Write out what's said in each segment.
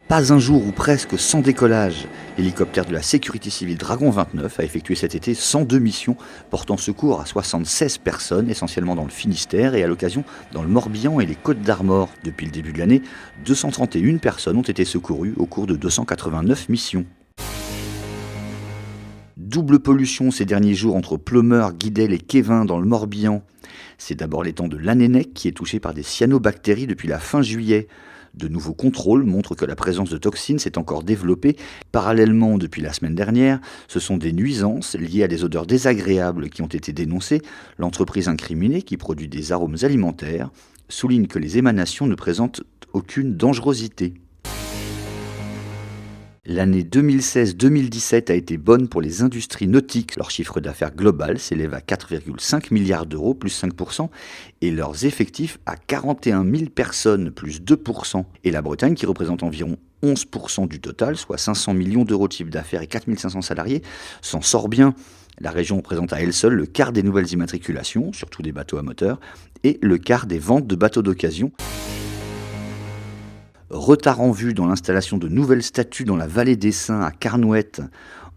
Pas un jour ou presque sans décollage. L'hélicoptère de la sécurité civile Dragon 29 a effectué cet été 102 missions portant secours à 76 personnes, essentiellement dans le Finistère et à l'occasion dans le Morbihan et les Côtes d'Armor. Depuis le début de l'année, 231 personnes ont été secourues au cours de 289 missions. Double pollution ces derniers jours entre Pleumeur, Guidel et Quévin dans le Morbihan. C'est d'abord l'étang de l'Annenec qui est touché par des cyanobactéries depuis la fin juillet. De nouveaux contrôles montrent que la présence de toxines s'est encore développée. Parallèlement, depuis la semaine dernière, ce sont des nuisances liées à des odeurs désagréables qui ont été dénoncées. L'entreprise incriminée, qui produit des arômes alimentaires, souligne que les émanations ne présentent aucune dangerosité. L'année 2016-2017 a été bonne pour les industries nautiques. Leur chiffre d'affaires global s'élève à 4,5 milliards d'euros, plus 5%, et leurs effectifs à 41 000 personnes, plus 2%. Et la Bretagne, qui représente environ 11% du total, soit 500 millions d'euros de chiffre d'affaires et 4 500 salariés, s'en sort bien. La région représente à elle seule le quart des nouvelles immatriculations, surtout des bateaux à moteur, et le quart des ventes de bateaux d'occasion. Retard en vue dans l'installation de nouvelles statues dans la vallée des Saints à Carnouët.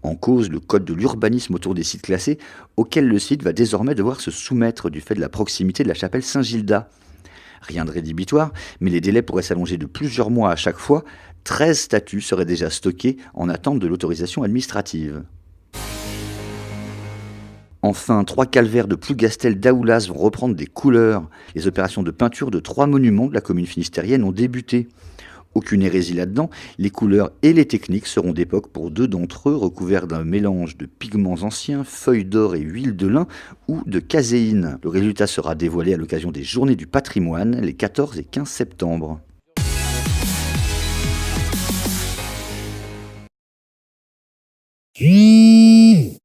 En cause, le code de l'urbanisme autour des sites classés, auquel le site va désormais devoir se soumettre du fait de la proximité de la chapelle Saint-Gildas. Rien de rédhibitoire, mais les délais pourraient s'allonger de plusieurs mois à chaque fois. 13 statues seraient déjà stockées en attente de l'autorisation administrative. Enfin, 3 calvaires de Plougastel d'Aoulas vont reprendre des couleurs. Les opérations de peinture de 3 monuments de la commune finistérienne ont débuté. Aucune hérésie là-dedans, les couleurs et les techniques seront d'époque pour 2 d'entre eux, recouverts d'un mélange de pigments anciens, feuilles d'or et huile de lin ou de caséine. Le résultat sera dévoilé à l'occasion des Journées du patrimoine, les 14 et 15 septembre.